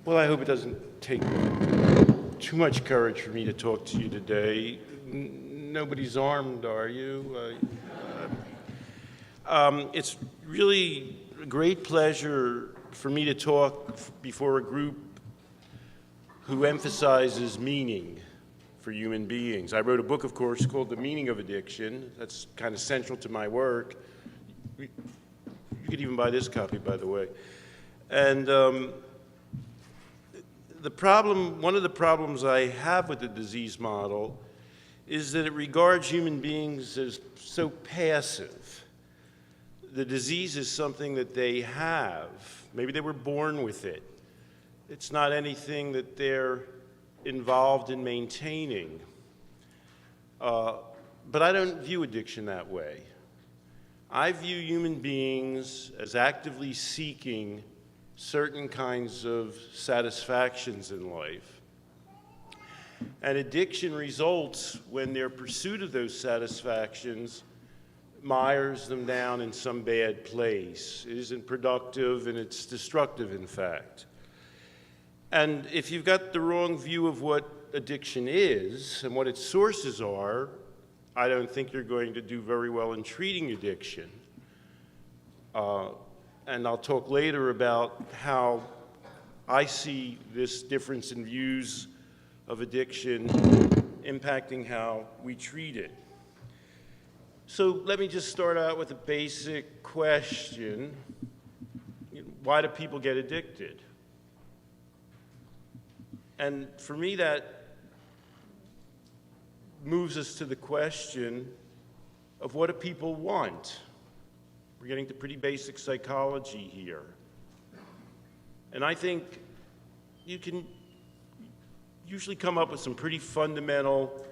Well, I hope it doesn't take too much courage for me to talk to you today. Nobody's armed, are you? It's really a great pleasure for me to talk before a group who emphasizes meaning for human beings. I wrote a book, of course, called The Meaning of Addiction. That's kind of central to my work. You could even buy this copy, by the way. And one of the problems I have with the disease model is that it regards human beings as so passive. The disease is something that they have. Maybe they were born with it. It's not anything that they're involved in maintaining. But I don't view addiction that way. I view human beings as actively seeking certain kinds of satisfactions in life. And addiction results when their pursuit of those satisfactions mires them down in some bad place. It isn't productive and it's destructive, in fact. And if you've got the wrong view of what addiction is and what its sources are, I don't think you're going to do very well in treating addiction. And I'll talk later about how I see this difference in views of addiction impacting how we treat it. So let me just start out with a basic question. Why do people get addicted? And for me, that moves us to the question of what do people want? We're getting to pretty basic psychology here. And I think you can usually come up with some pretty fundamental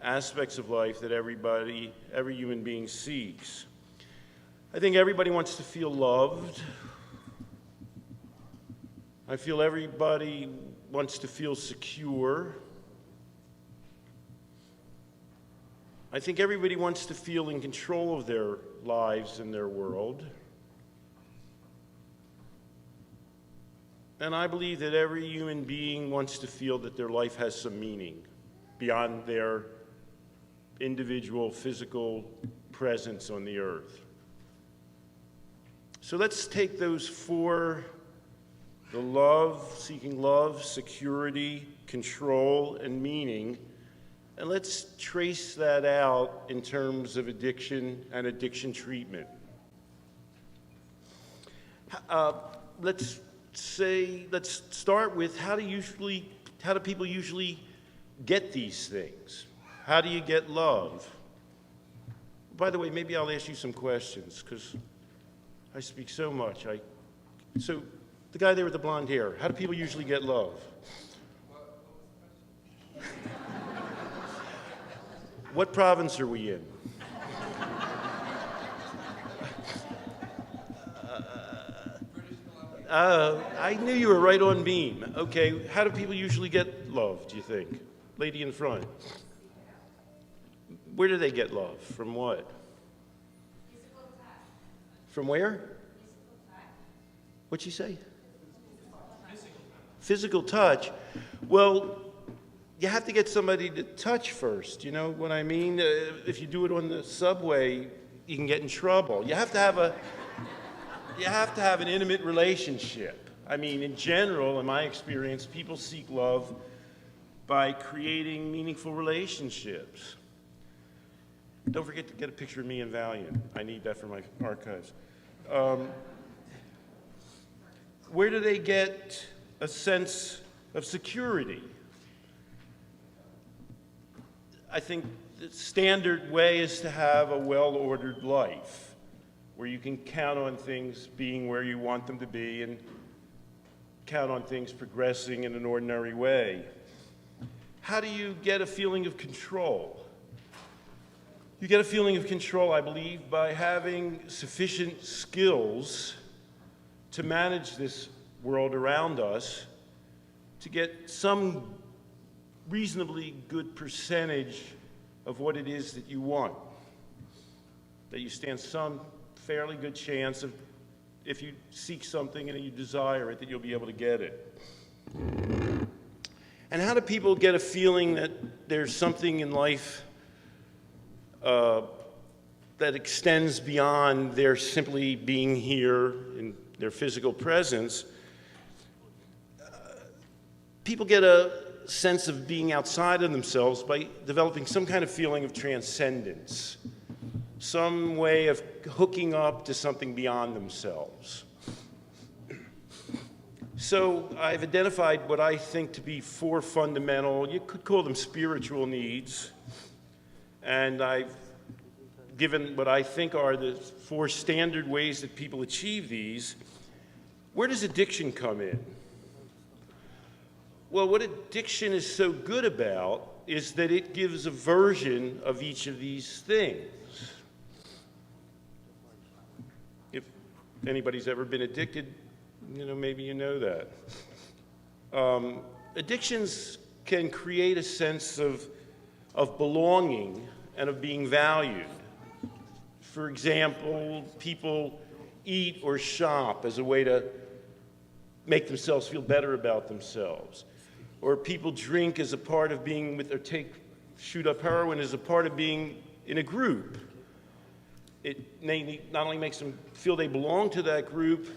aspects of life that every human being seeks. I think everybody wants to feel loved. I feel everybody wants to feel secure. I think everybody wants to feel in control of their lives and their world. And I believe that every human being wants to feel that their life has some meaning beyond their individual physical presence on the earth. So let's take those four: the love, seeking love, security, control, and meaning, and let's trace that out in terms of addiction and addiction treatment. Let's start with how do people usually get these things? How do you get love? By the way, maybe I'll ask you some questions because I speak so much. So the guy there with the blonde hair, how do people usually get love? What province are we in? I knew you were right on beam. Okay, how do people usually get love, do you think? Lady in front. Where do they get love? From what? Physical touch. From where? Physical touch. What'd she say? Physical touch. Well, you have to get somebody to touch first, you know what I mean? If you do it on the subway, you can get in trouble. You have to have an intimate relationship. I mean, in general, in my experience, people seek love by creating meaningful relationships. Don't forget to get a picture of me and Valiant. I need that for my archives. Where do they get a sense of security? I think the standard way is to have a well-ordered life where you can count on things being where you want them to be and count on things progressing in an ordinary way. How do you get a feeling of control? You get a feeling of control, I believe, by having sufficient skills to manage this world around us, to get some reasonably good percentage of what it is that you want, that you stand some fairly good chance of, if you seek something and you desire it, that you'll be able to get it. And how do people get a feeling that there's something in life that extends beyond their simply being here in their physical presence? People get a sense of being outside of themselves by developing some kind of feeling of transcendence, some way of hooking up to something beyond themselves. So I've identified what I think to be 4 fundamental, you could call them spiritual needs, and I've given what I think are the 4 standard ways that people achieve these. Where does addiction come in? Well, what addiction is so good about is that it gives a version of each of these things. If anybody's ever been addicted, maybe you know that. Addictions can create a sense of belonging and of being valued. For example, people eat or shop as a way to make themselves feel better about themselves. Or people drink as a part of being with, or shoot up heroin as a part of being in a group. It not only makes them feel they belong to that group,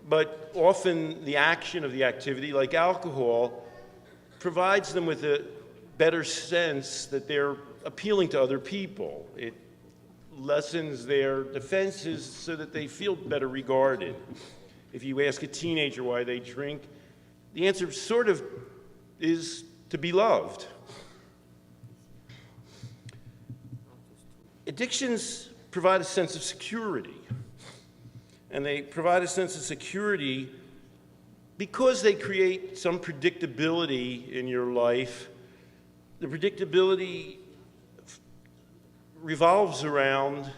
but often the action of the activity, like alcohol, provides them with a better sense that they're appealing to other people. It lessens their defenses so that they feel better regarded. If you ask a teenager why they drink, the answer sort of is to be loved. Addictions provide a sense of security. And they provide a sense of security because they create some predictability in your life. The predictability revolves around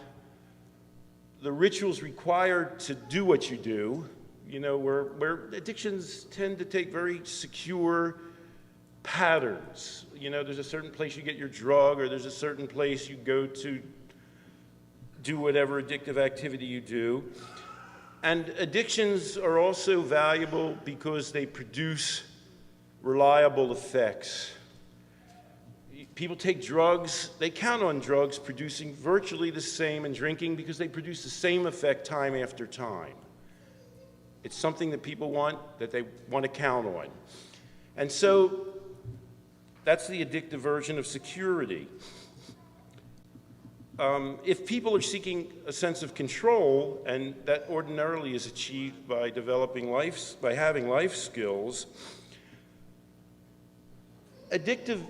the rituals required to do what you do. Where addictions tend to take very secure patterns. There's a certain place you get your drug, or there's a certain place you go to do whatever addictive activity you do. And addictions are also valuable because they produce reliable effects. People take drugs, they count on drugs producing virtually the same in drinking because they produce the same effect time after time. It's something that people want, that they want to count on. And so that's the addictive version of security. If people are seeking a sense of control, and that ordinarily is achieved by having life skills, addictive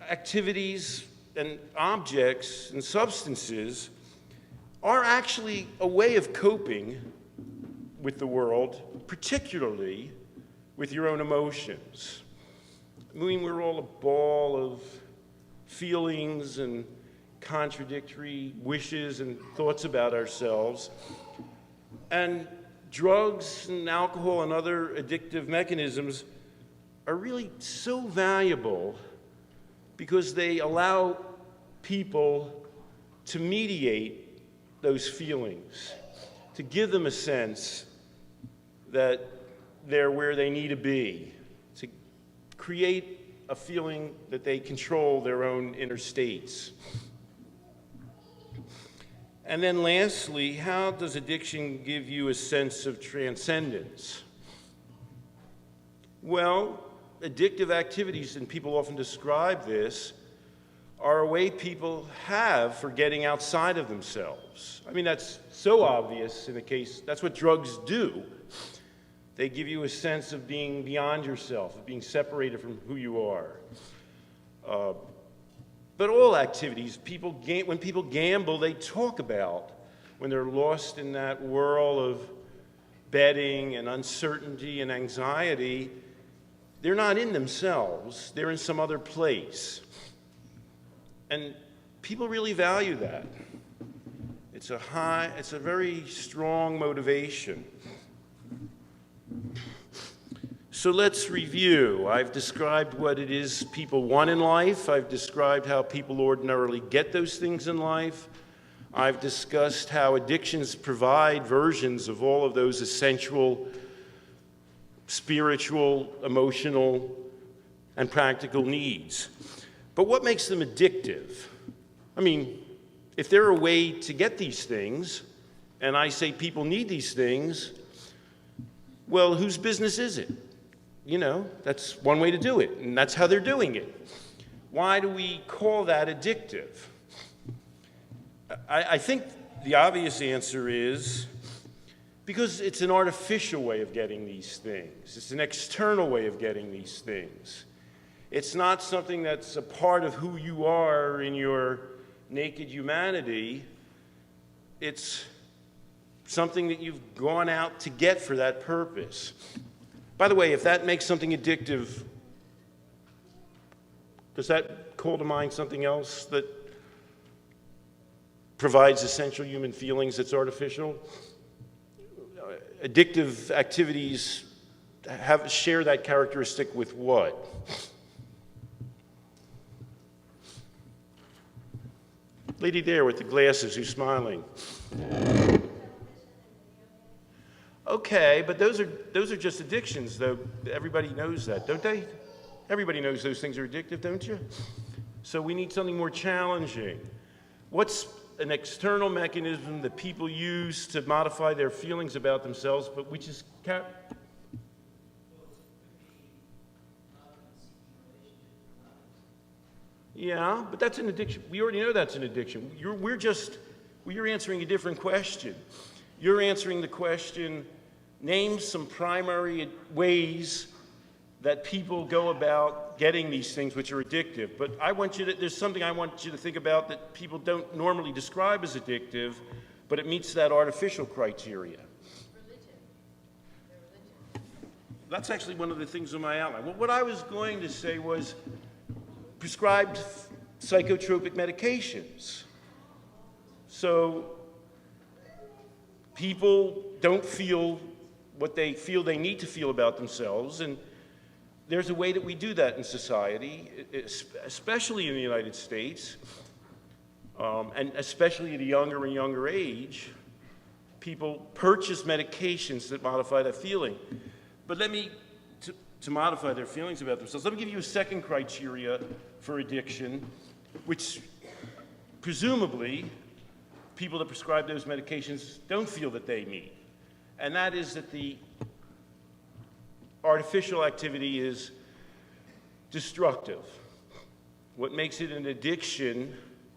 activities and objects and substances are actually a way of coping with the world, particularly with your own emotions. We're all a ball of feelings and contradictory wishes and thoughts about ourselves. And drugs and alcohol and other addictive mechanisms are really so valuable because they allow people to mediate those feelings, to give them a sense that they're where they need to be, to create a feeling that they control their own inner states. And then lastly, how does addiction give you a sense of transcendence? Well, addictive activities, and people often describe this, are a way people have for getting outside of themselves. I mean, that's so obvious in the case, that's what drugs do. They give you a sense of being beyond yourself, of being separated from who you are. But all activities, when people gamble, they talk about when they're lost in that whirl of betting and uncertainty and anxiety, they're not in themselves, they're in some other place. And people really value that. It's a very strong motivation. So let's review. I've described what it is people want in life. I've described how people ordinarily get those things in life. I've discussed how addictions provide versions of all of those essential spiritual, emotional, and practical needs. But what makes them addictive? I mean, if they're a way to get these things, and I say people need these things, well, whose business is it? You know, that's one way to do it, and that's how they're doing it. Why do we call that addictive? I think the obvious answer is because it's an artificial way of getting these things. It's an external way of getting these things. It's not something that's a part of who you are in your naked humanity. It's something that you've gone out to get for that purpose. By the way, if that makes something addictive, does that call to mind something else that provides essential human feelings that's artificial? Addictive activities share that characteristic with what? Lady there with the glasses who's smiling. Okay, but those are just addictions, though. Everybody knows that, don't they? Everybody knows those things are addictive, don't you? So we need something more challenging. What's an external mechanism that people use to modify their feelings about themselves, but which is yeah, but that's an addiction. We already know that's an addiction. You're answering a different question. You're answering the question, name some primary ways that people go about getting these things which are addictive. But there's something I want you to think about that people don't normally describe as addictive, but it meets that artificial criteria. Religion. That's actually one of the things on my outline. What I was going to say was prescribed psychotropic medications. So people don't feel what they feel they need to feel about themselves, and there's a way that we do that in society, especially in the United States, and especially at a younger and younger age. People purchase medications that modify that feeling. But to modify their feelings about themselves, let me give you a second criteria for addiction, which presumably people that prescribe those medications don't feel that they meet. And that is that the artificial activity is destructive. What makes it an addiction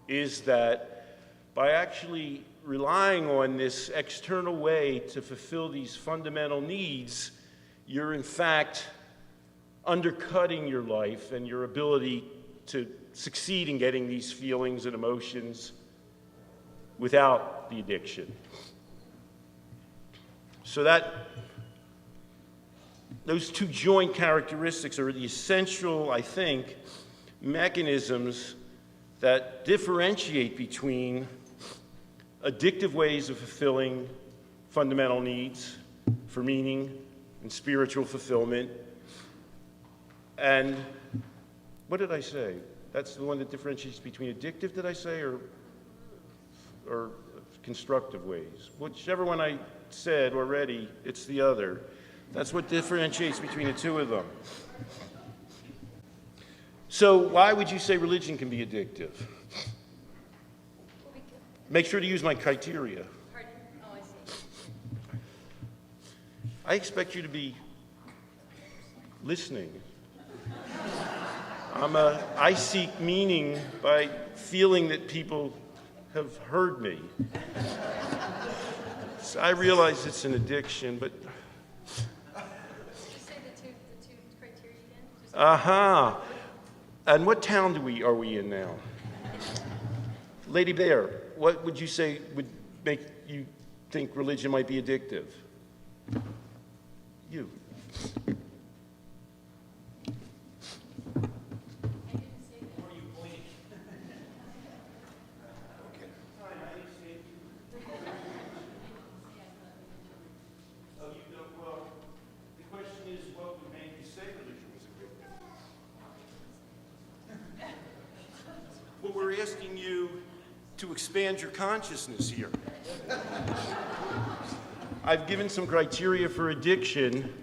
is that by actually relying on this external way to fulfill these fundamental needs, you're in fact undercutting your life and your ability to succeed in getting these feelings and emotions without the addiction. So those two joint characteristics are the essential, I think, mechanisms that differentiate between addictive ways of fulfilling fundamental needs for meaning and spiritual fulfillment. And what did I say? That's the one that differentiates between addictive, did I say, or constructive ways? Whichever one I said already, it's the other. That's what differentiates between the two of them. So why would you say religion can be addictive? Make sure to use my criteria. Pardon? Oh, I see. I expect you to be listening. I seek meaning by feeling that people have heard me. So I realize it's an addiction, but... Did you say the two criteria again? Uh-huh. And what town are we in now? Lady Bear, what would you say would make you think religion might be addictive? You. We're asking you to expand your consciousness here. I've given some criteria for addiction.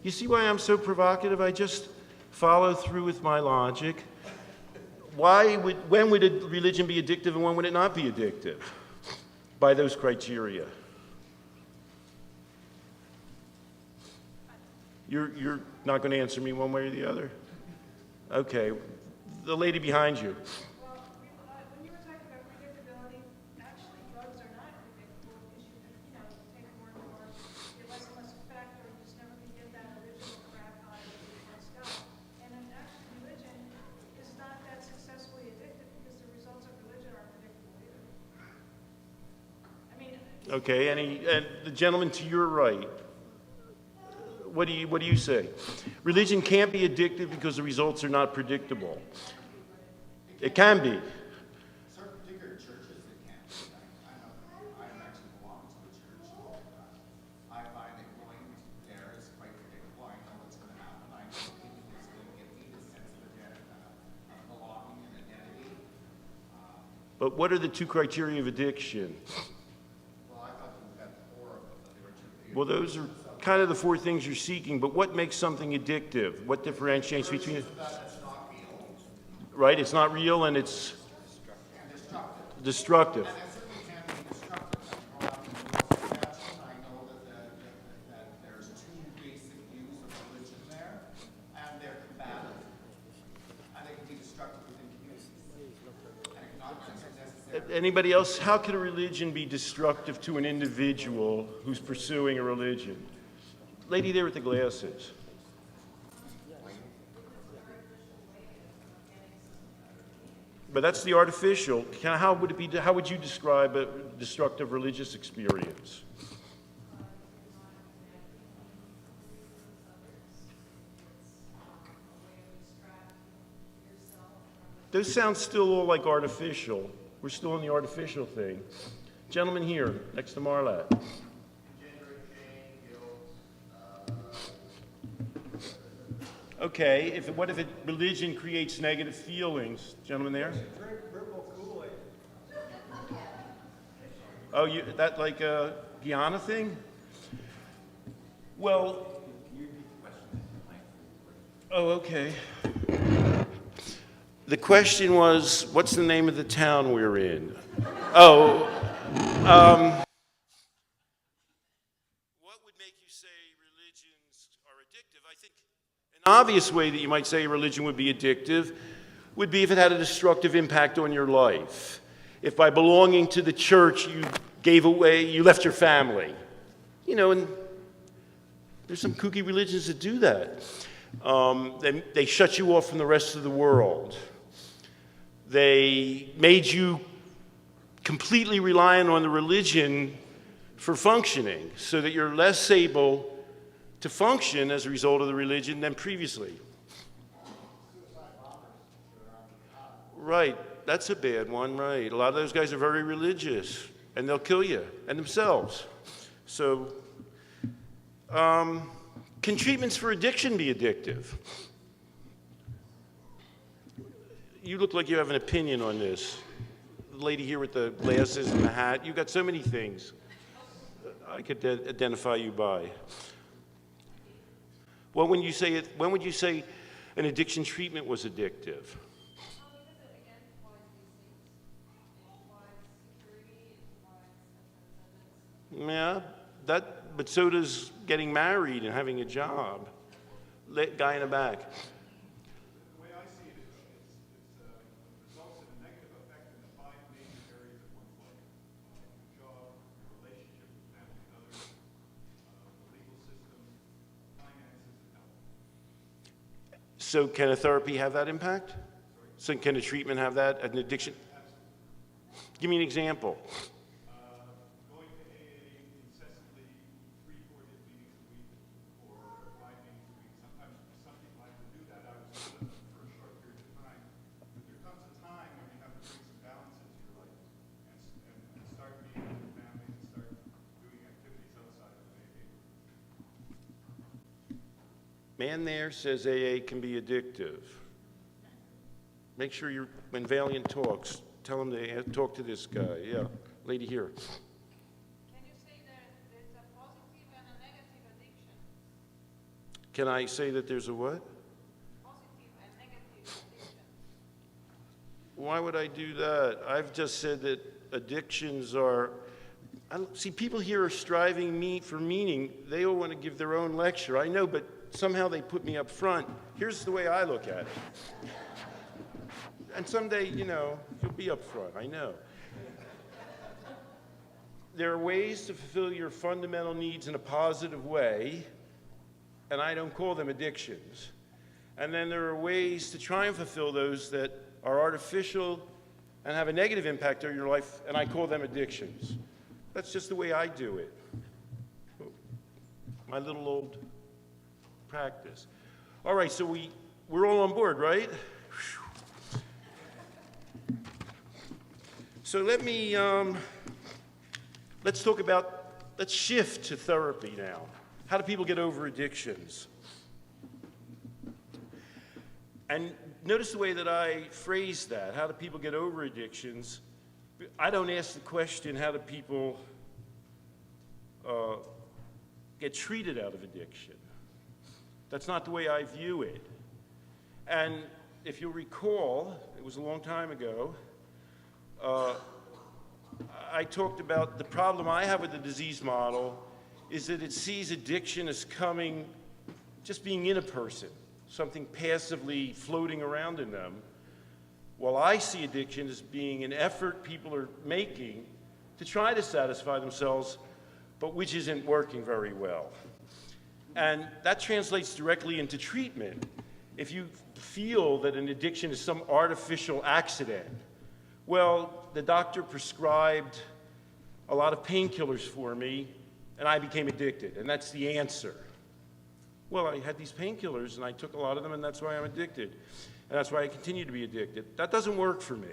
You see why I'm so provocative? I just follow through with my logic. When would a religion be addictive and when would it not be addictive? By those criteria. You're not going to answer me one way or the other? Okay. The lady behind you. Well, when you were talking about predictability, actually drugs are not predictable because you can, take more and more, get less and less effect, or you just never can get that original crack on it that you once got. And then actually religion is not that successfully addictive because the results of religion aren't predictable either. I mean, Okay, and the gentleman to your right. What do you say? Religion can't be addictive because the results are not predictable. It can be. Certain particular churches it can be. I actually belong to a church. I find that going there is quite predictable. I know what's going to happen. I know people who's going to give me the sense of belonging and identity. But what are the two criteria of addiction? Well, I thought you had four of them, but there were two. Well, those are kind of the four things you're seeking, but what makes something addictive? What differentiates between it? That's not real. Right, it's not real and it's destructive. And it certainly can be destructive. I grow up in the Saskatchewan. I know that there's two basic views of religion there, and they're combative. And they can be destructive within communities. And it's not necessarily. Anybody else? How could a religion be destructive to an individual who's pursuing a religion? Lady there with the glasses. But that's the artificial. How would it be? How would you describe a destructive religious experience? Those sound still all like artificial. We're still in the artificial thing. Gentleman here, next to Marlat. Okay, what if religion creates negative feelings? Gentleman there? Drink purple Kool-Aid. Oh, that like a Guyana thing? Well, oh, okay. The question was, what's the name of the town we're in? Oh, what would make you say religions are addictive? I think an obvious way that you might say a religion would be addictive would be if it had a destructive impact on your life. If by belonging to the church you left your family. And there's some kooky religions that do that. They shut you off from the rest of the world. They made you completely reliant on the religion for functioning, so that you're less able to function as a result of the religion than previously. Right, that's a bad one, right. A lot of those guys are very religious, and they'll kill you, and themselves. So, can treatments for addiction be addictive? You look like you have an opinion on this. The lady here with the glasses and the hat, you've got so many things I could identify you by. When would you say an addiction treatment was addictive? Yeah, but so does getting married and having a job. Guy in the back. The way I see it, it results in a negative effect in the five major areas of one's life. Your job, your relationship with family and others, the legal system, finances, and health. So can a therapy have that impact? So can a treatment have that, an addiction? Absolutely. Give me an example. Going to AA incessantly 3-4 meetings a week or 5 meetings a week. Sometimes some people have to do that. I was with them for a short period of time. But there comes a time when you have to bring some balance into your life and start meeting with your family and start doing activities outside of AA. Man there says AA can be addictive. Make sure when Valiant talks, tell him to talk to this guy. Yeah, lady here. can you say that there's a positive and a negative addiction? Can I say that there's a what? Positive and negative addiction. Why would I do that? I've just said that addictions are, see, people here are striving for meaning. They all want to give their own lecture. I know, but somehow they put me up front. Here's the way I look at it. And someday, you'll be up front, I know. There are ways to fulfill your fundamental needs in a positive way, and I don't call them addictions. And then there are ways to try and fulfill those that are artificial and have a negative impact on your life, and I call them addictions. That's just the way I do it. My little old practice. All right, so we're all on board, right? So let's shift to therapy now. How do people get over addictions? And notice the way that I phrase that. How do people get over addictions? I don't ask the question, how do people get treated out of addiction? That's not the way I view it. And if you'll recall, it was a long time ago, I talked about the problem I have with the disease model is that it sees addiction as just being in a person, something passively floating around in them, while I see addiction as being an effort people are making to try to satisfy themselves, but which isn't working very well. And that translates directly into treatment. If you feel that an addiction is some artificial accident, well, the doctor prescribed a lot of painkillers for me, and I became addicted, and that's the answer. Well, I had these painkillers, and I took a lot of them, and that's why I'm addicted. And that's why I continue to be addicted. That doesn't work for me.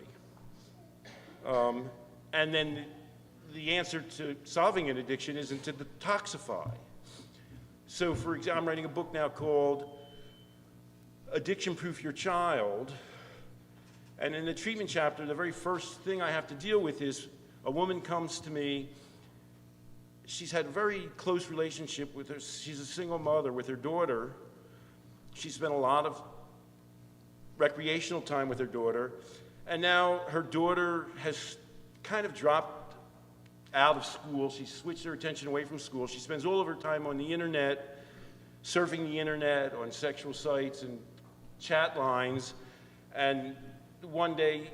And then the answer to solving an addiction isn't to detoxify. So, for example, I'm writing a book now called Addiction Proof Your Child. And in the treatment chapter, the very first thing I have to deal with is a woman comes to me. She's had a very close relationship with her. She's a single mother with her daughter. She spent a lot of recreational time with her daughter. And now her daughter has kind of dropped out of school. She switched her attention away from school. She spends all of her time on the internet, surfing the internet, on sexual sites and chat lines. And one day,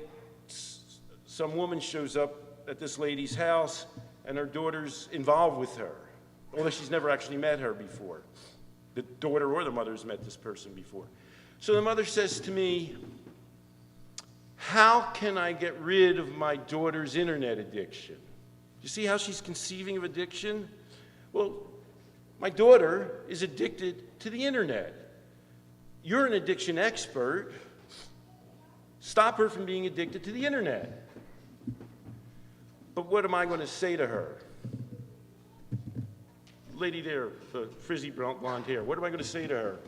some woman shows up at this lady's house, and her daughter's involved with her, although she's never actually met her before. The daughter or the mother's met this person before. So the mother says to me, how can I get rid of my daughter's internet addiction? You see how she's conceiving of addiction? Well, my daughter is addicted to the internet. You're an addiction expert. Stop her from being addicted to the internet. But what am I going to say to her? Lady there, the frizzy blonde hair, what am I going to say to her?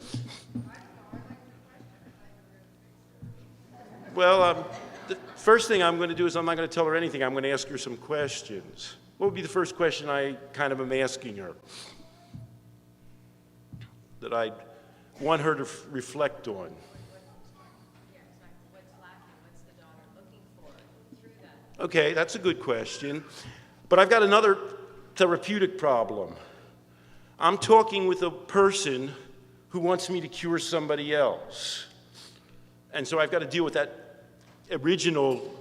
Well, the first thing I'm going to do is I'm not going to tell her anything. I'm going to ask her some questions. What would be the first question I kind of am asking her that I'd want her to reflect on? Okay, that's a good question. But I've got another therapeutic problem. I'm talking with a person who wants me to cure somebody else. And so I've got to deal with that original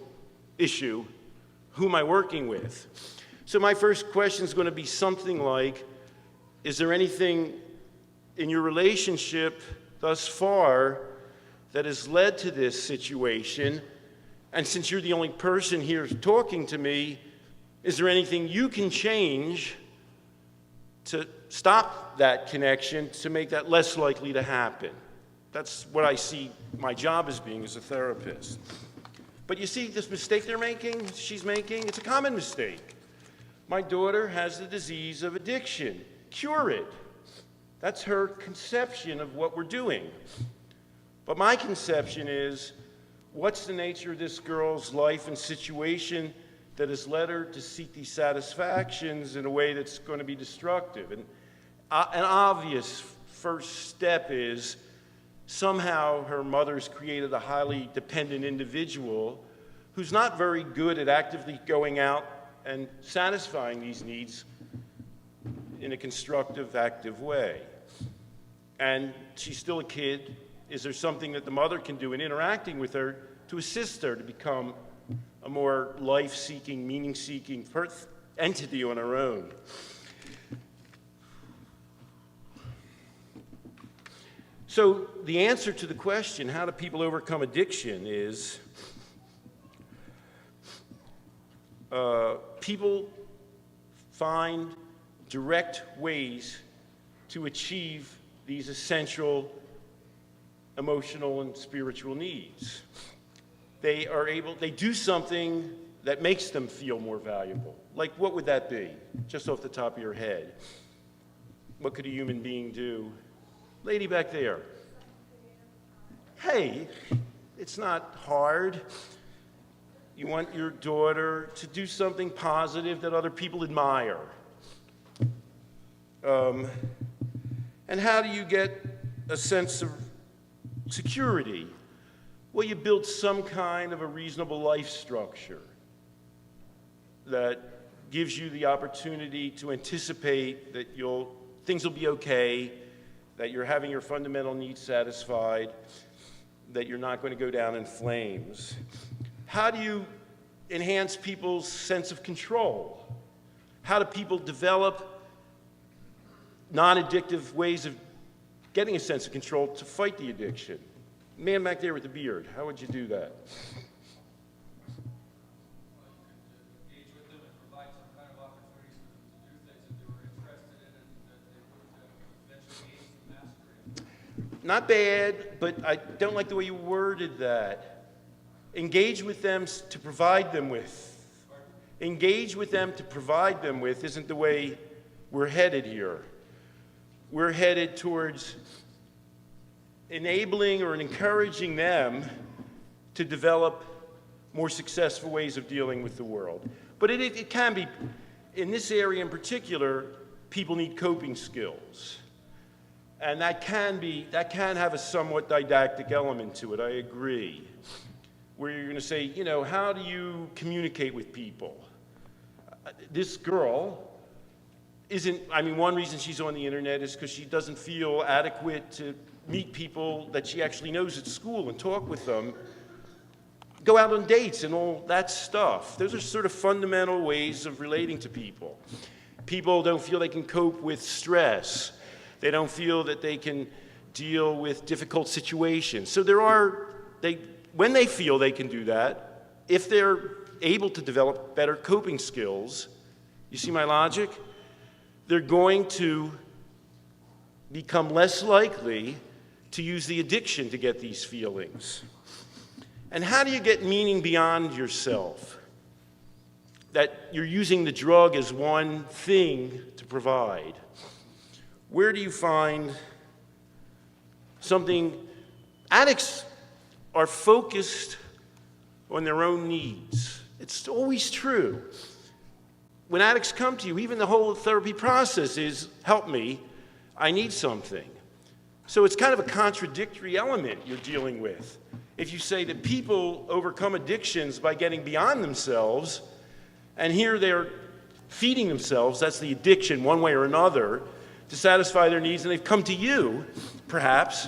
issue. Who am I working with? So my first question is going to be something like, is there anything in your relationship thus far that has led to this situation? And since you're the only person here talking to me, is there anything you can change to stop that connection, to make that less likely to happen? That's what I see my job as being as a therapist. But you see this mistake she's making, it's a common mistake. My daughter has the disease of addiction. Cure it. That's her conception of what we're doing. But my conception is, what's the nature of this girl's life and situation that has led her to seek these satisfactions in a way that's going to be destructive? And an obvious first step is somehow her mother's created a highly dependent individual who's not very good at actively going out and satisfying these needs in a constructive, active way. And she's still a kid. Is there something that the mother can do in interacting with her to assist her to become a more life-seeking, meaning-seeking entity on her own? So the answer to the question, how do people overcome addiction, is people find direct ways to achieve these essential emotional and spiritual needs. They do something that makes them feel more valuable. Like, what would that be? Just off the top of your head. What could a human being do? Lady back there. Hey, it's not hard. You want your daughter to do something positive that other people admire. And how do you get a sense of security? Well, you build some kind of a reasonable life structure that gives you the opportunity to anticipate that things will be okay, that you're having your fundamental needs satisfied, that you're not going to go down in flames. How do you enhance people's sense of control? How do people develop non-addictive ways of getting a sense of control to fight the addiction? Man back there with the beard, how would you do that? Engage with them and provide some kind of opportunities for them to do things that they were interested in and that they would eventually gain some mastery. Not bad, but I don't like the way you worded that. Engage with them to provide them with. Engage with them to provide them with isn't the way we're headed here. We're headed towards enabling or encouraging them to develop more successful ways of dealing with the world. But it can be, in this area in particular, people need coping skills. And that can have a somewhat didactic element to it, I agree. Where you're going to say, you know, how do you communicate with people? This girl one reason she's on the internet is because she doesn't feel adequate to meet people that she actually knows at school and talk with them, go out on dates and all that stuff. Those are sort of fundamental ways of relating to people. People don't feel they can cope with stress. They don't feel that they can deal with difficult situations. So when they feel they can do that, if they're able to develop better coping skills, you see my logic? They're going to become less likely to use the addiction to get these feelings. And how do you get meaning beyond yourself? That you're using the drug as one thing to provide. Where do you find something? Addicts are focused on their own needs. It's always true. When addicts come to you, even the whole therapy process is, help me, I need something. So it's kind of a contradictory element you're dealing with. If you say that people overcome addictions by getting beyond themselves, and here they're feeding themselves, that's the addiction one way or another, to satisfy their needs, and they've come to you, perhaps.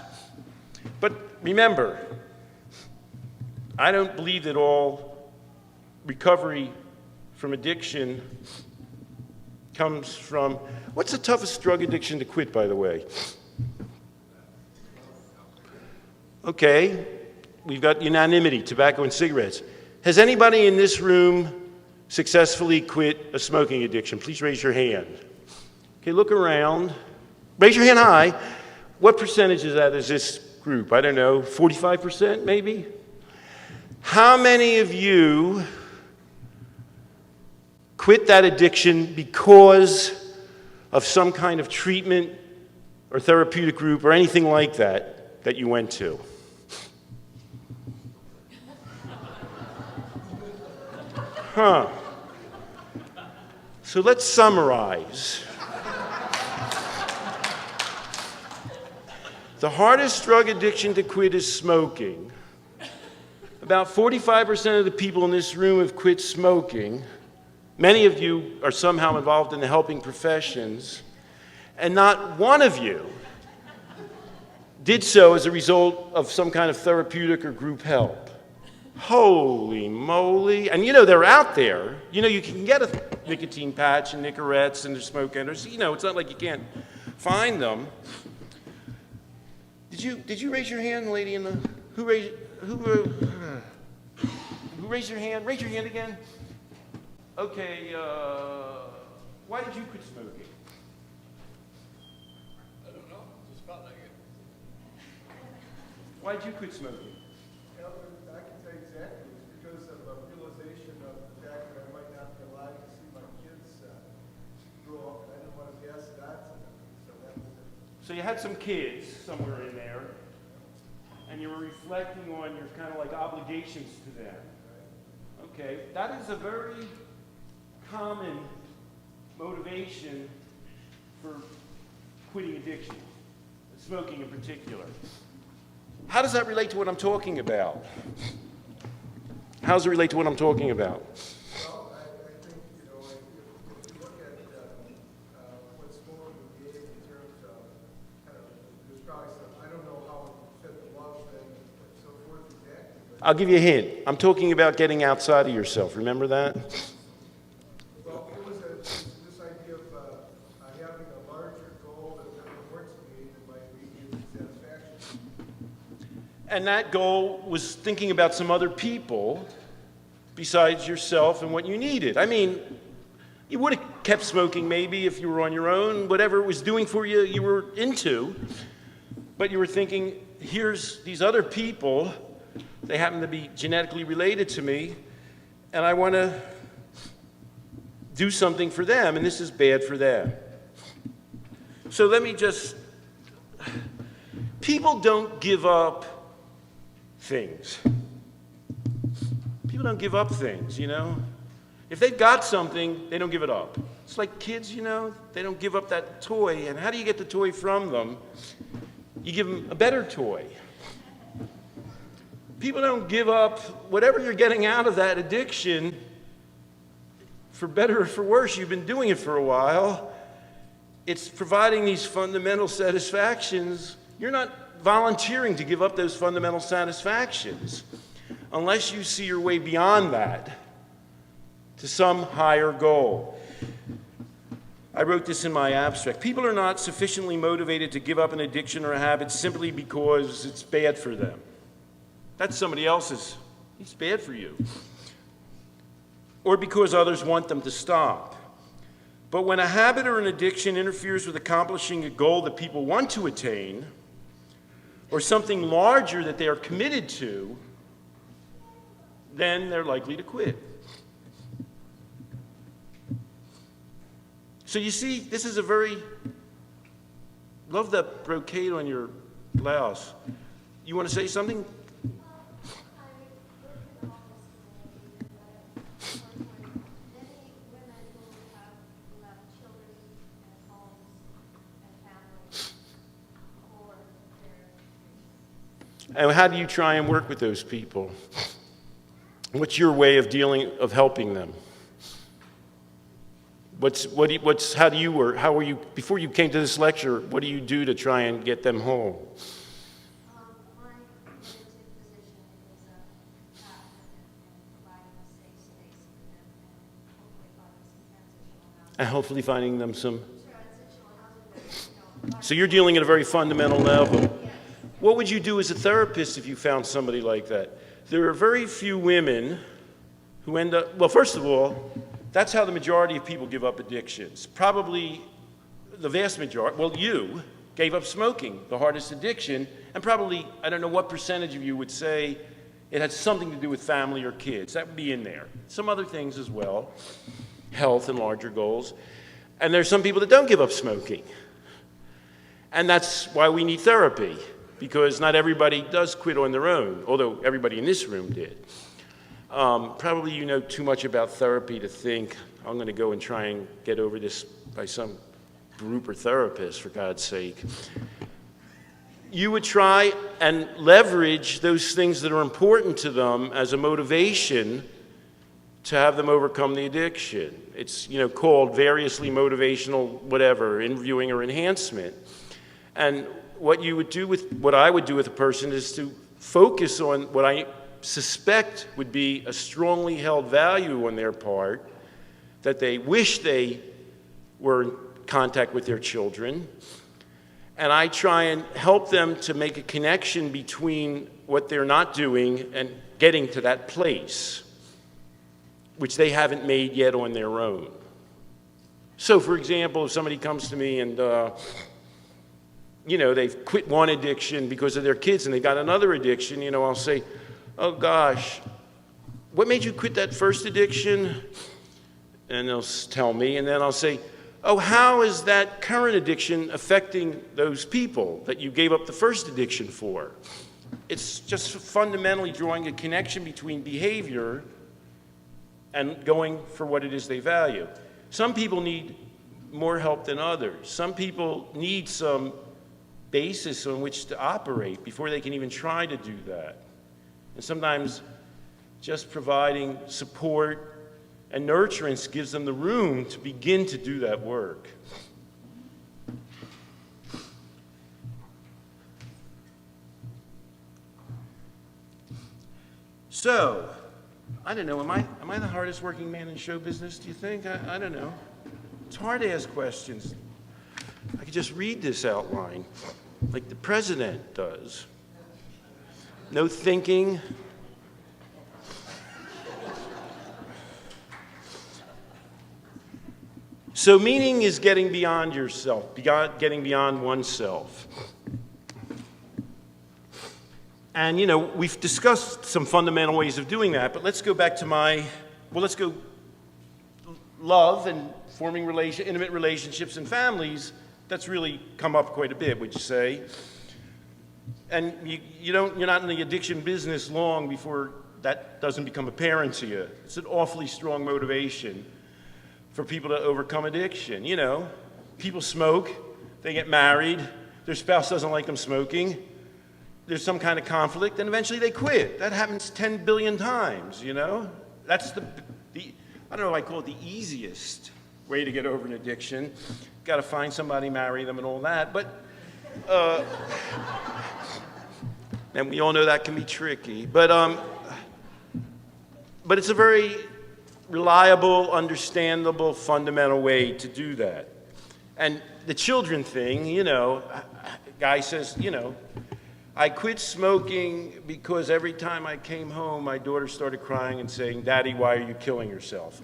But remember, I don't believe that all recovery from addiction comes from, what's the toughest drug addiction to quit, by the way? Okay, we've got unanimity, tobacco and cigarettes. Has anybody in this room successfully quit a smoking addiction? Please raise your hand. Okay, look around. Raise your hand high. What percentage is that? Is this group? I don't know, 45% maybe? How many of you quit that addiction because of some kind of treatment or therapeutic group or anything like that you went to? Huh. So let's summarize. the hardest drug addiction to quit is smoking. About 45% of the people in this room have quit smoking. Many of you are somehow involved in the helping professions, and not one of you did so as a result of some kind of therapeutic or group help. Holy moly. And they're out there. You can get a nicotine patch and Nicorettes and their smoke enders. It's not like you can't find them. Did you raise your hand, lady in the... Who raised your hand? Raise your hand again. Okay, why did you quit smoking? I don't know, just felt like it. Why did you quit smoking? I can tell you exactly. It's because of a realization of the fact that I might not be alive to see my kids grow up, and I didn't want to pass it on to them. So that was it. So you had some kids somewhere in there, and you were reflecting on your kind of like obligations to them. Okay, that is a very common motivation for quitting addiction, smoking in particular. How does that relate to what I'm talking about? How does it relate to what I'm talking about? Well, I think, if you look at what smoking gave in terms of there's probably some, I don't know how it fit the love thing and so forth exactly, but I'll give you a hint. I'm talking about getting outside of yourself. Remember that? well, it was this idea of having a larger goal that rewards me that might lead you to satisfaction. And that goal was thinking about some other people besides yourself and what you needed. I mean, you would have kept smoking maybe if you were on your own, whatever it was doing for you, you were into. But you were thinking, here's these other people, they happen to be genetically related to me, and I want to do something for them, and this is bad for them. So let me just, people don't give up things. People don't give up things, If they've got something, they don't give it up. It's like kids, they don't give up that toy. And how do you get the toy from them? You give them a better toy. People don't give up whatever you're getting out of that addiction, for better or for worse. You've been doing it for a while. It's providing these fundamental satisfactions. You're not volunteering to give up those fundamental satisfactions unless you see your way beyond that to some higher goal. I wrote this in my abstract. People are not sufficiently motivated to give up an addiction or a habit simply because it's bad for them. That's somebody else's. It's bad for you. Or because others want them to stop. But when a habit or an addiction interferes with accomplishing a goal that people want to attain, or something larger that they are committed to, then they're likely to quit. So you see, this is a very, love that brocade on your blouse. You want to say something? And how do you try and work with those people? What's your way of helping them? How do you work? How are you, before you came to this lecture, what do you do to try and get them home? My limited position is a path and providing a safe space for them and hopefully finding some transitional housing. And hopefully finding them some... Transitional housing, So you're dealing at a very fundamental level. What would you do as a therapist if you found somebody like that? There are very few women who end up, well, first of all, that's how the majority of people give up addictions. Probably the vast majority, well, you gave up smoking, the hardest addiction, and probably, I don't know what percentage of you would say it had something to do with family or kids. That would be in there. Some other things as well, health and larger goals. And there's some people that don't give up smoking. And that's why we need therapy, because not everybody does quit on their own, although everybody in this room did. Probably you know too much about therapy to think, I'm going to go and try and get over this by some group or therapist, for God's sake. you would try and leverage those things that are important to them as a motivation to have them overcome the addiction. It's, called variously motivational whatever, interviewing or enhancement. And what I would do with a person is to focus on what I suspect would be a strongly held value on their part, that they wish they were in contact with their children. And I try and help them to make a connection between what they're not doing and getting to that place, which they haven't made yet on their own. So, for example, if somebody comes to me and, they've quit one addiction because of their kids and they've got another addiction, I'll say, oh gosh, what made you quit that first addiction? And they'll tell me, and then I'll say, oh, how is that current addiction affecting those people that you gave up the first addiction for? It's just fundamentally drawing a connection between behavior and going for what it is they value. Some people need more help than others. Some people need some basis on which to operate before they can even try to do that. And sometimes just providing support and nurturance gives them the room to begin to do that work. So, I don't know, am I the hardest working man in show business, do you think? I don't know. It's hard to ask questions. I could just read this outline like the president does. No thinking. So meaning is getting beyond yourself, getting beyond oneself. And, we've discussed some fundamental ways of doing that, but let's go back to let's go love and forming intimate relationships and families. That's really come up quite a bit, would you say? And you're not in the addiction business long before that doesn't become apparent to you. It's an awfully strong motivation for people to overcome addiction. People smoke, they get married, their spouse doesn't like them smoking, there's some kind of conflict, and eventually they quit. That happens 10 billion times, That's the I don't know, I call it the easiest way to get over an addiction. Got to find somebody, marry them, and all that. But, and we all know that can be tricky. But it's a very reliable, understandable, fundamental way to do that. And the children thing, guy says, I quit smoking because every time I came home, my daughter started crying and saying, Daddy, why are you killing yourself?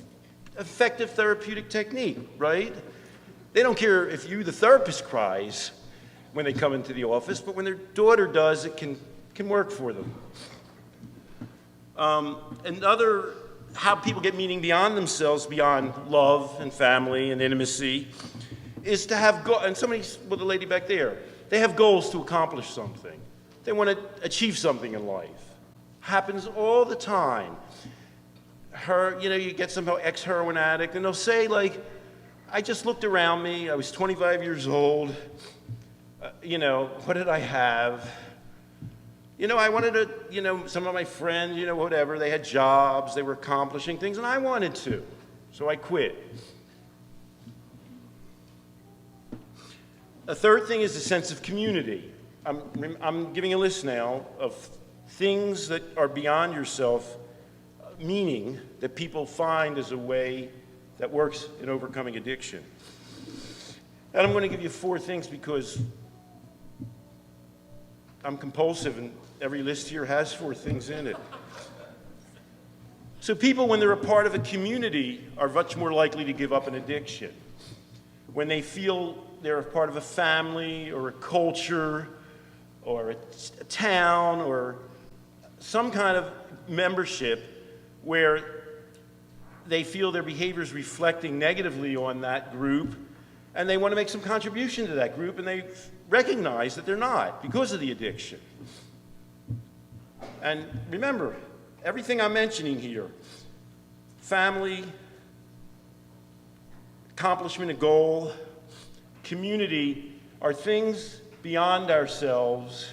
Effective therapeutic technique, right? They don't care if you, the therapist, cries when they come into the office, but when their daughter does, it can work for them. How people get meaning beyond themselves, beyond love and family and intimacy, is to have and the lady back there, they have goals to accomplish something. They want to achieve something in life. Happens all the time. You get some ex-heroin addict, and they'll say, I just looked around me, I was 25 years old, what did I have? I wanted to, some of my friends, whatever, they had jobs, they were accomplishing things, and I wanted to, so I quit. A third thing is the sense of community. I'm giving a list now of things that are beyond yourself, meaning that people find as a way that works in overcoming addiction. And I'm going to give you 4 things because I'm compulsive and every list here has 4 things in it. So people, when they're a part of a community, are much more likely to give up an addiction. When they feel they're a part of a family or a culture or a town or some kind of membership where they feel their behavior is reflecting negatively on that group, and they want to make some contribution to that group, and they recognize that they're not because of the addiction. And remember, everything I'm mentioning here, family, accomplishment, a goal, community, are things beyond ourselves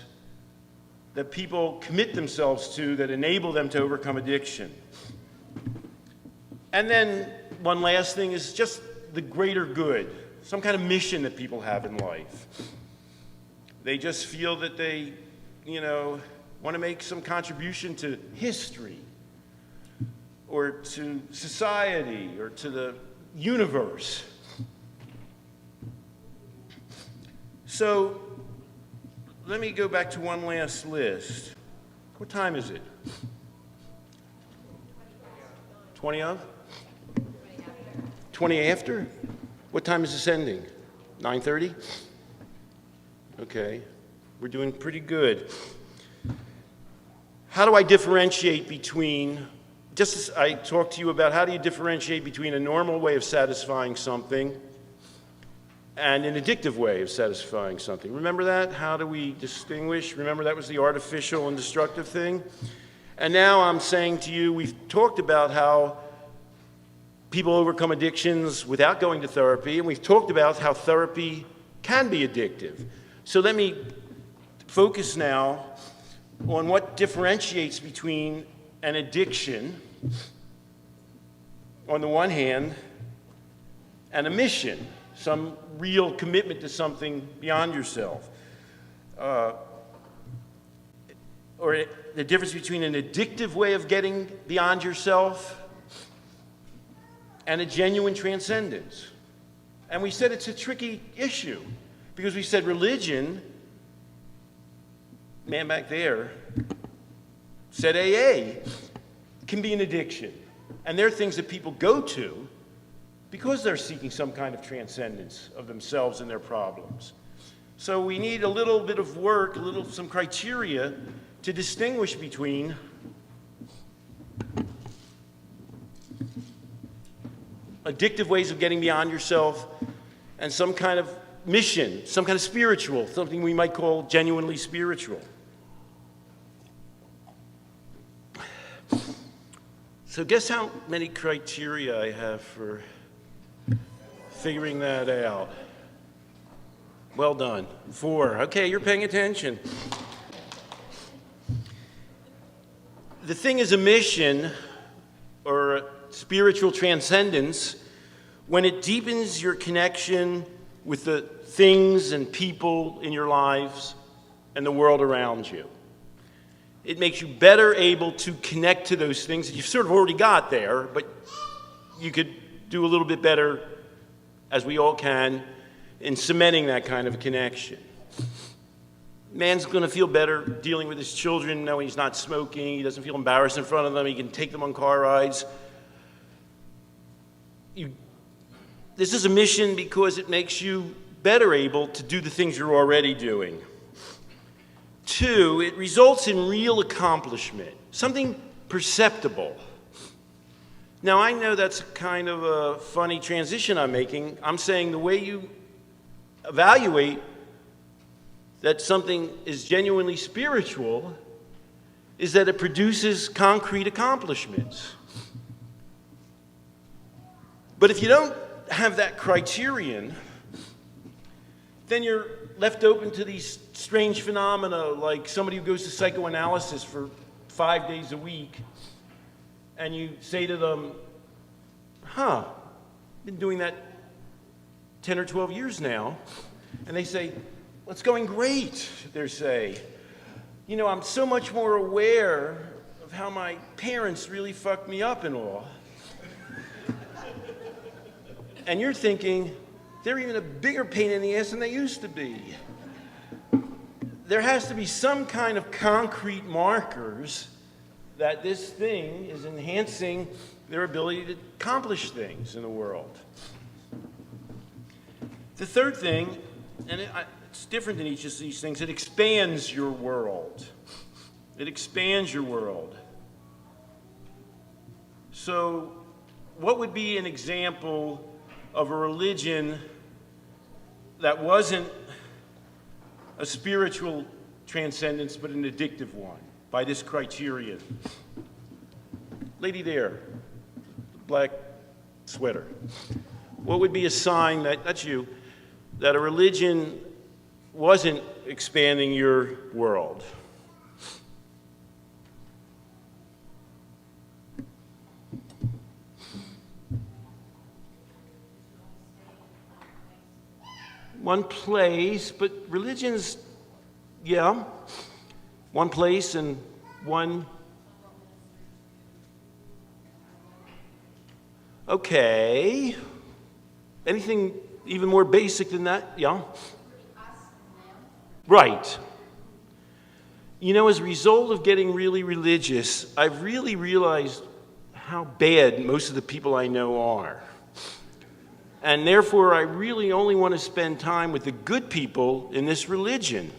that people commit themselves to that enable them to overcome addiction. And then one last thing is just the greater good, some kind of mission that people have in life. They just feel that they, want to make some contribution to history or to society or to the universe. So let me go back to one last list. What time is it? 20 of? 20 after? What time is this ending? 9:30? Okay, we're doing pretty good. How do I differentiate between, just as I talked to you about how do you differentiate between a normal way of satisfying something and an addictive way of satisfying something? Remember that? How do we distinguish? Remember that was the artificial and destructive thing? And now I'm saying to you, we've talked about how people overcome addictions without going to therapy, and we've talked about how therapy can be addictive. So let me focus now on what differentiates between an addiction, on the one hand, and a mission, some real commitment to something beyond yourself. Or the difference between an addictive way of getting beyond yourself and a genuine transcendence. And we said it's a tricky issue because we said religion, man back there, said AA can be an addiction. And there are things that people go to because they're seeking some kind of transcendence of themselves and their problems. So we need a little bit of work, some criteria to distinguish between addictive ways of getting beyond yourself and some kind of mission, some kind of spiritual, something we might call genuinely spiritual. So guess how many criteria I have for figuring that out? Well done. 4. Okay, you're paying attention. The thing is a mission or a spiritual transcendence when it deepens your connection with the things and people in your lives and the world around you. It makes you better able to connect to those things that you've sort of already got there, but you could do a little bit better, as we all can, in cementing that kind of a connection. Man's going to feel better dealing with his children, knowing he's not smoking, he doesn't feel embarrassed in front of them, he can take them on car rides. This is a mission because it makes you better able to do the things you're already doing. 2, it results in real accomplishment, something perceptible. Now, I know that's kind of a funny transition I'm making. I'm saying the way you evaluate that something is genuinely spiritual is that it produces concrete accomplishments. But if you don't have that criterion, then you're left open to these strange phenomena like somebody who goes to psychoanalysis for 5 days a week and you say to them, I've been doing that 10 or 12 years now. And they say, well, it's going great, they say. I'm so much more aware of how my parents really fucked me up and all. And you're thinking, they're even a bigger pain in the ass than they used to be. There has to be some kind of concrete markers that this thing is enhancing their ability to accomplish things in the world. The third thing, and it's different than each of these things, it expands your world. It expands your world. So, what would be an example of a religion that wasn't a spiritual transcendence but an addictive one by this criterion? Lady there, black sweater. What would be a sign that, that's you, that a religion wasn't expanding your world? One place, but religion's, yeah, one place and one. Okay. Anything even more basic than that? Yeah? Right. You know, as a result of getting really religious, I've really realized how bad most of the people I know are. And therefore, I really only want to spend time with the good people in this religion.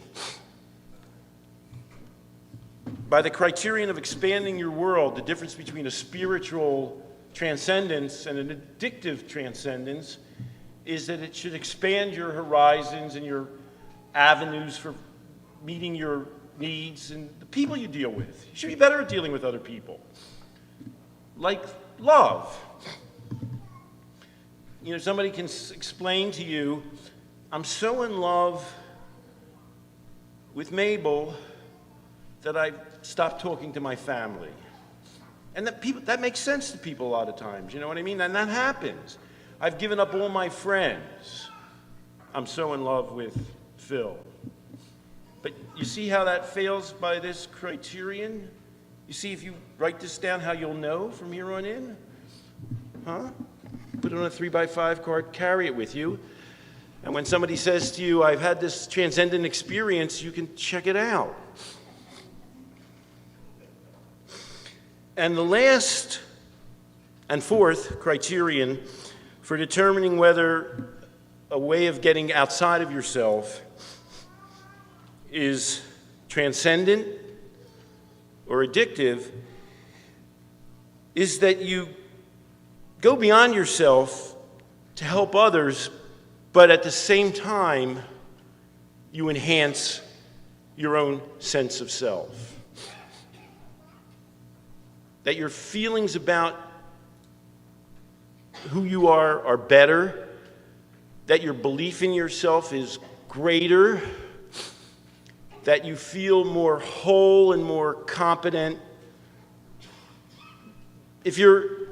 By the criterion of expanding your world, the difference between a spiritual transcendence and an addictive transcendence is that it should expand your horizons and your avenues for meeting your needs and the people you deal with. You should be better at dealing with other people. Like love. You know, somebody can explain to you, I'm so in love with Mabel that I stopped talking to my family. And that makes sense to people a lot of times, you know what I mean? And that happens. I've given up all my friends. I'm so in love with Phil. But you see how that fails by this criterion? You see, if you write this down, how you'll know from here on in? Huh? Put it on a 3x5 card, carry it with you. And when somebody says to you, I've had this transcendent experience, you can check it out. And the last and fourth criterion for determining whether a way of getting outside of yourself is transcendent or addictive is that you go beyond yourself to help others, but at the same time, you enhance your own sense of self. That your feelings about who you are better, that your belief in yourself is greater, that you feel more whole and more competent. If you're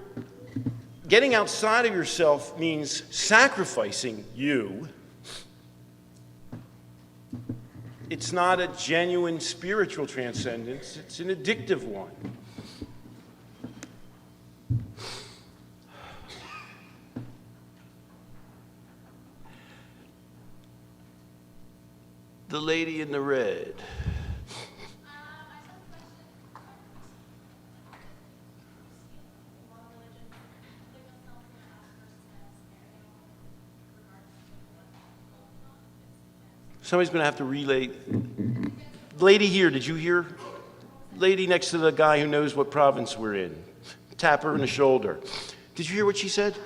getting outside of yourself means sacrificing you, it's not a genuine spiritual transcendence, it's an addictive one. The lady in the red. Somebody's going to have to relay. Lady here, did you hear? Lady next to the guy who knows what province we're in. Tap her in the shoulder. Did you hear what she said?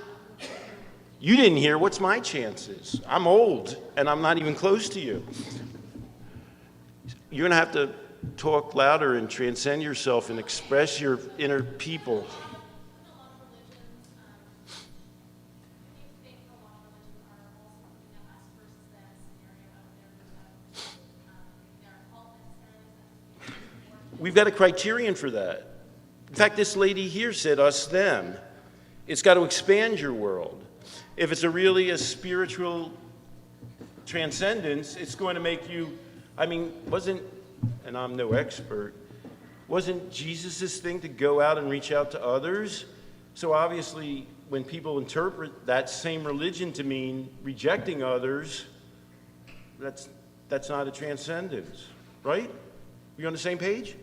You didn't hear. What's my chances? I'm old, and I'm not even close to you. You're going to have to talk louder and transcend yourself and express your inner people. We've got a criterion for that. In fact, this lady here said us, them. It's got to expand your world. If it's really a spiritual transcendence, it's going to make you, and I'm no expert, wasn't Jesus' thing to go out and reach out to others? So obviously, when people interpret that same religion to mean rejecting others, that's not a transcendence, right? You on the same page?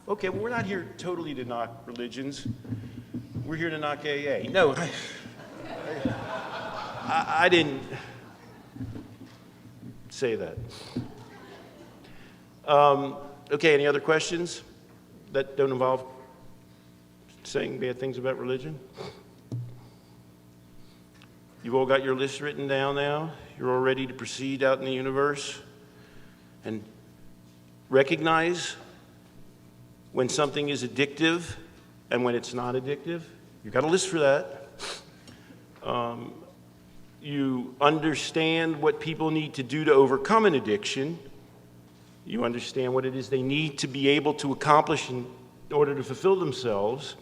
Okay, well, we're not here totally to knock religions. We're here to knock AA. No, I didn't say that. Okay, any other questions that don't involve saying bad things about religion? You've all got your list written down now? You're all ready to proceed out in the universe and recognize when something is addictive and when it's not addictive? You've got a list for that. You understand what people need to do to overcome an addiction. You understand what it is they need to be able to accomplish in order to fulfill themselves.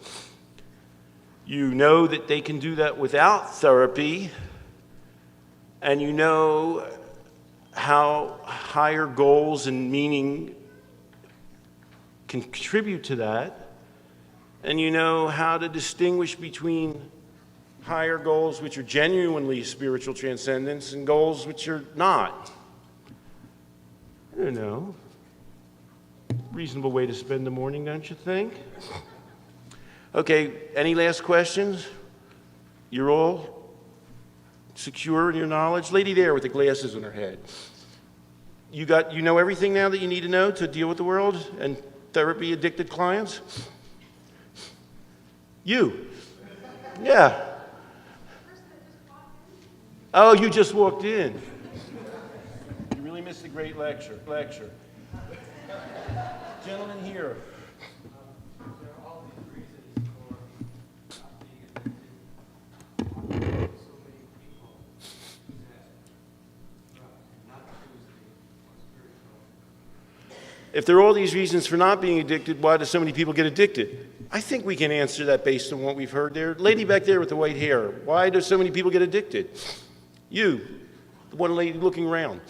You know that they can do that without therapy, and you know how higher goals and meaning can contribute to that, and you know how to distinguish between higher goals which are genuinely spiritual transcendence and goals which are not. I don't know. Reasonable way to spend the morning, don't you think? Okay, any last questions? You're all secure in your knowledge? Lady there with the glasses on her head. You know everything now that you need to know to deal with the world and therapy addicted clients? You. Yeah. Oh, you just walked in. You really missed a great lecture. Gentlemen here. There are all these reasons for not being addicted. So many people possess drugs, not Tuesday or spiritual. If there are all these reasons for not being addicted, why do so many people get addicted? I think we can answer that based on what we've heard there. Lady back there with the white hair, why do so many people get addicted? You, the one lady looking around.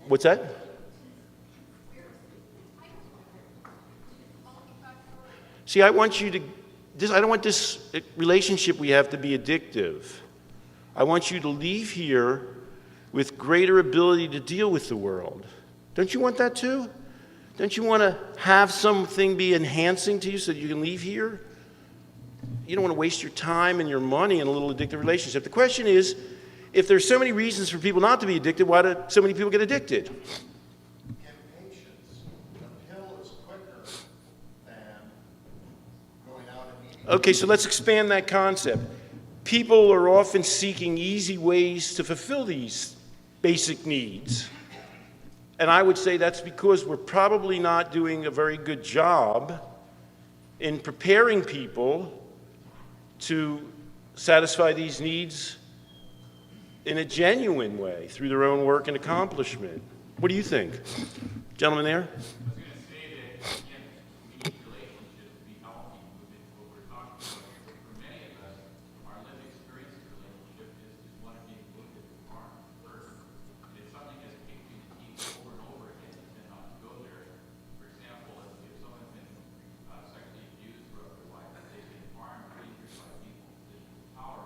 What's that? See, I don't want this relationship we have to be addictive. I want you to leave here with greater ability to deal with the world. Don't you want that too? Don't you want to have something be enhancing to you so that you can leave here? You don't want to waste your time and your money in a little addictive relationship. The question is, if there's so many reasons for people not to be addicted, why do so many people get addicted? Impatience. The pill is quicker than going out and meeting. Okay, so let's expand that concept. People are often seeking easy ways to fulfill these basic needs. And I would say that's because we're probably not doing a very good job in preparing people to satisfy these needs in a genuine way through their own work and accomplishment. What do you think? Gentleman there? I was going to say that, again, we need relationships to be healthy. What we're talking about, for many of us, our lived experience of relationship is one of being looked at the harm first. And if something has kicked you in the teeth over and over again, you tend not to go there. For example, if someone's been sexually abused throughout their life, if they've been harmed or injured by people in positions of power,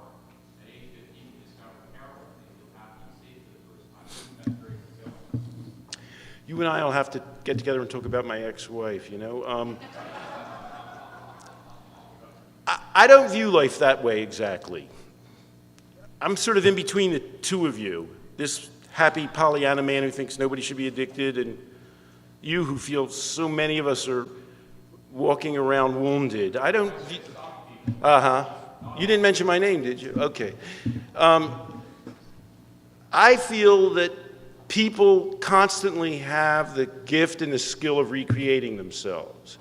at age 15 you discover heroin, they feel happy and safe for the first time. That's very fulfilling. You and I will have to get together and talk about my ex-wife, you know. I don't view life that way exactly. I'm sort of in between the two of you. This happy Pollyanna man who thinks nobody should be addicted, and you who feel so many of us are walking around wounded. I don't... You didn't mention my name, did you? Okay. I feel that people constantly have the gift and the skill of recreating themselves.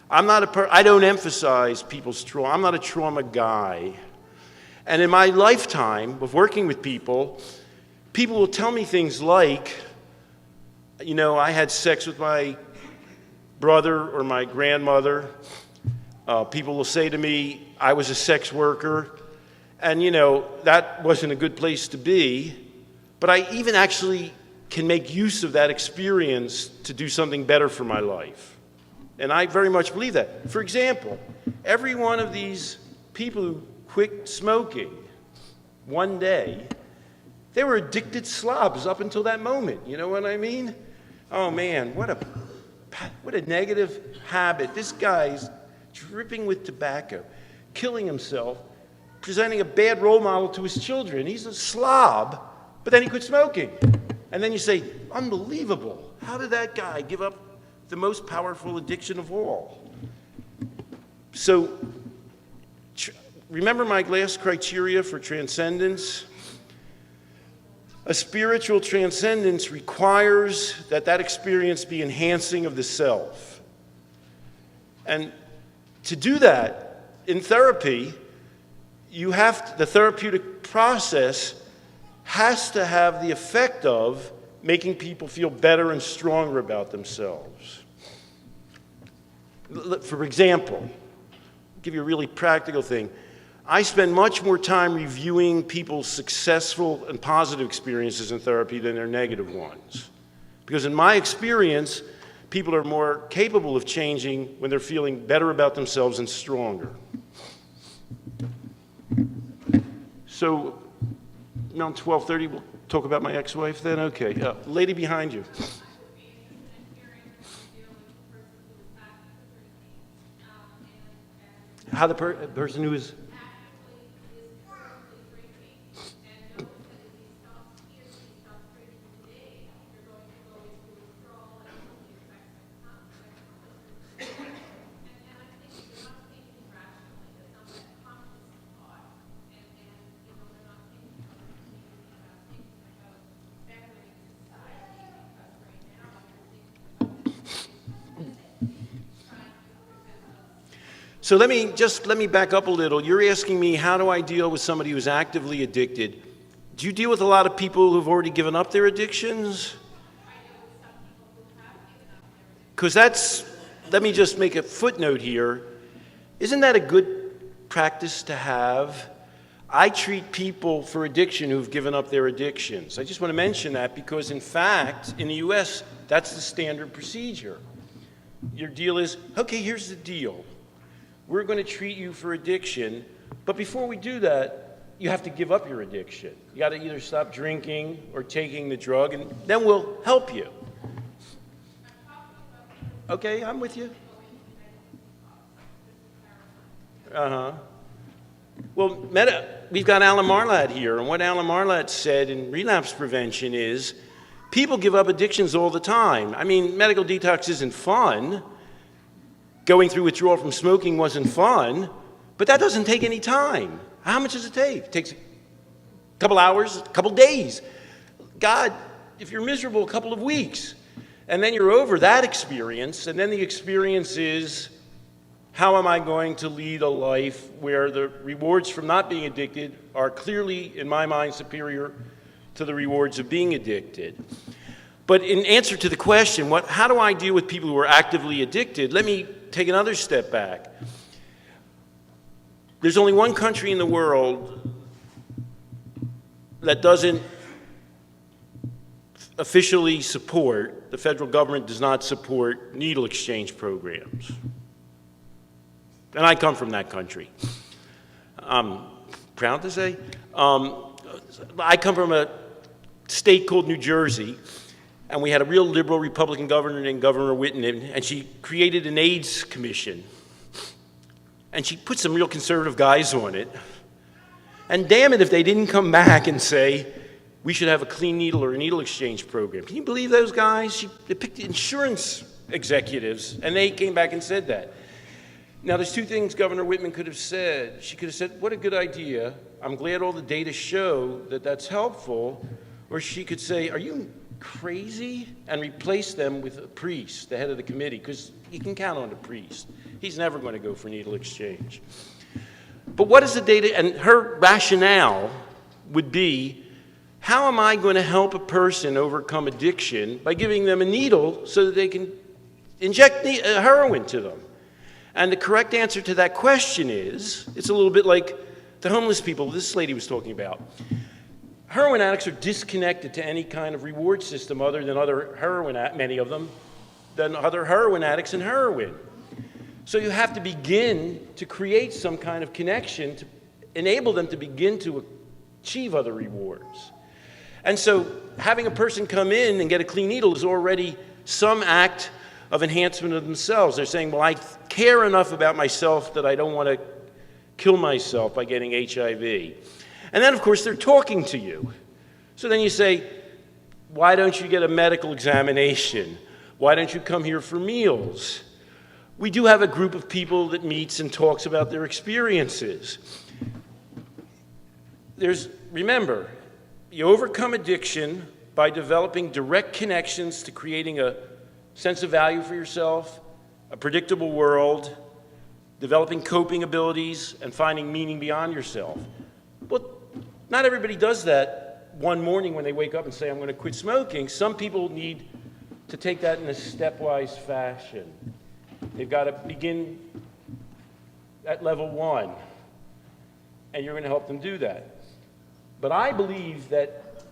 I don't emphasize people's trauma. I'm not a trauma guy. And in my lifetime of working with people will tell me things like, you know, I had sex with my brother or my grandmother. People will say to me, I was a sex worker. And, you know, that wasn't a good place to be. But I even actually can make use of that experience to do something better for my life. And I very much believe that. For example, every one of these people who quit smoking one day, they were addicted slobs up until that moment. You know what I mean? Oh man, what a negative habit. This guy's dripping with tobacco, killing himself, presenting a bad role model to his children. He's a slob, but then he quit smoking. And then you say, unbelievable. How did that guy give up the most powerful addiction of all? So, remember my last criteria for transcendence? A spiritual transcendence requires that experience be enhancing of the self. And to do that, in therapy, the therapeutic process has to have the effect of making people feel better and stronger about themselves. For example, I'll give you a really practical thing. I spend much more time reviewing people's successful and positive experiences in therapy than their negative ones. Because in my experience, people are more capable of changing when they're feeling better about themselves and stronger. So, around 12:30, we'll talk about my ex-wife then? Okay. Lady behind you. How the person who is... So let me back up a little. You're asking me, how do I deal with somebody who's actively addicted? Do you deal with a lot of people who've already given up their addictions? Because let me just make a footnote here. Isn't that a good practice to have? I treat people for addiction who've given up their addictions. I just want to mention that because, in fact, in the US, that's the standard procedure. Your deal is, okay, here's the deal. We're going to treat you for addiction, but before we do that, you have to give up your addiction. You got to either stop drinking or taking the drug, and then we'll help you. Okay, I'm with you. Well, we've got Alan Marlatt here, and what Alan Marlatt said in relapse prevention is, people give up addictions all the time. I mean, medical detox isn't fun. Going through withdrawal from smoking wasn't fun, but that doesn't take any time. How much does it take? It takes a couple hours, a couple days. God, if you're miserable, a couple of weeks. And then you're over that experience, and then the experience is, how am I going to lead a life where the rewards from not being addicted are clearly, in my mind, superior to the rewards of being addicted? But in answer to the question, how do I deal with people who are actively addicted? Let me take another step back. There's only one country in the world that doesn't officially support, the federal government does not support needle exchange programs. And I come from that country. I'm proud to say. I come from a state called New Jersey, and we had a real liberal Republican governor named Governor Whitten, and she created an AIDS commission. And she put some real conservative guys on it. And damn it if they didn't come back and say, we should have a clean needle or a needle exchange program. Can you believe those guys? They picked insurance executives, and they came back and said that. Now, there's two things Governor Whitman could have said. She could have said, what a good idea. I'm glad all the data show that that's helpful. Or she could say, are you crazy? And replace them with a priest, the head of the committee, because you can count on a priest. He's never going to go for needle exchange. But what is the data? And her rationale would be, how am I going to help a person overcome addiction by giving them a needle so that they can inject heroin to them? And the correct answer to that question is, it's a little bit like the homeless people this lady was talking about. Heroin addicts are disconnected to any kind of reward system other than many of them, than other heroin addicts and heroin. So you have to begin to create some kind of connection to enable them to begin to achieve other rewards. And so having a person come in and get a clean needle is already some act of enhancement of themselves. They're saying, well, I care enough about myself that I don't want to kill myself by getting HIV. And then, of course, they're talking to you. So then you say, why don't you get a medical examination? Why don't you come here for meals? We do have a group of people that meets and talks about their experiences. Remember, you overcome addiction by developing direct connections to creating a sense of value for yourself, a predictable world, developing coping abilities, and finding meaning beyond yourself. Well, not everybody does that one morning when they wake up and say, I'm going to quit smoking. Some people need to take that in a stepwise fashion. They've got to begin at level 1, and you're going to help them do that. But I believe that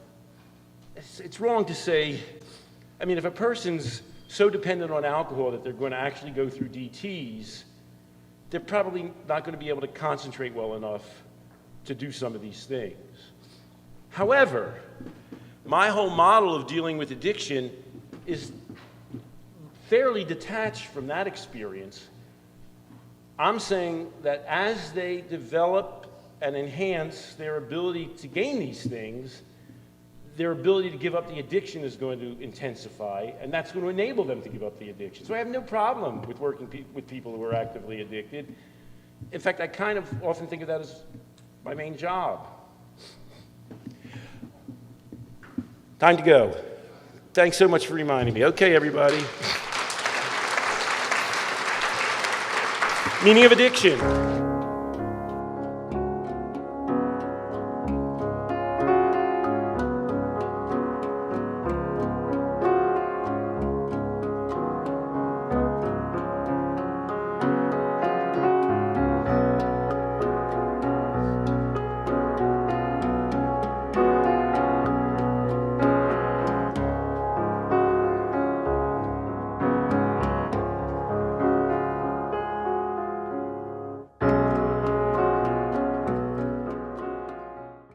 it's wrong to say, I mean, if a person's so dependent on alcohol that they're going to actually go through DTs, they're probably not going to be able to concentrate well enough to do some of these things. However, my whole model of dealing with addiction is fairly detached from that experience. I'm saying that as they develop and enhance their ability to gain these things, their ability to give up the addiction is going to intensify, and that's going to enable them to give up the addiction. So I have no problem with working with people who are actively addicted. In fact, I kind of often think of that as my main job. Time to go. Thanks so much for reminding me. Okay, everybody. Meaning of addiction.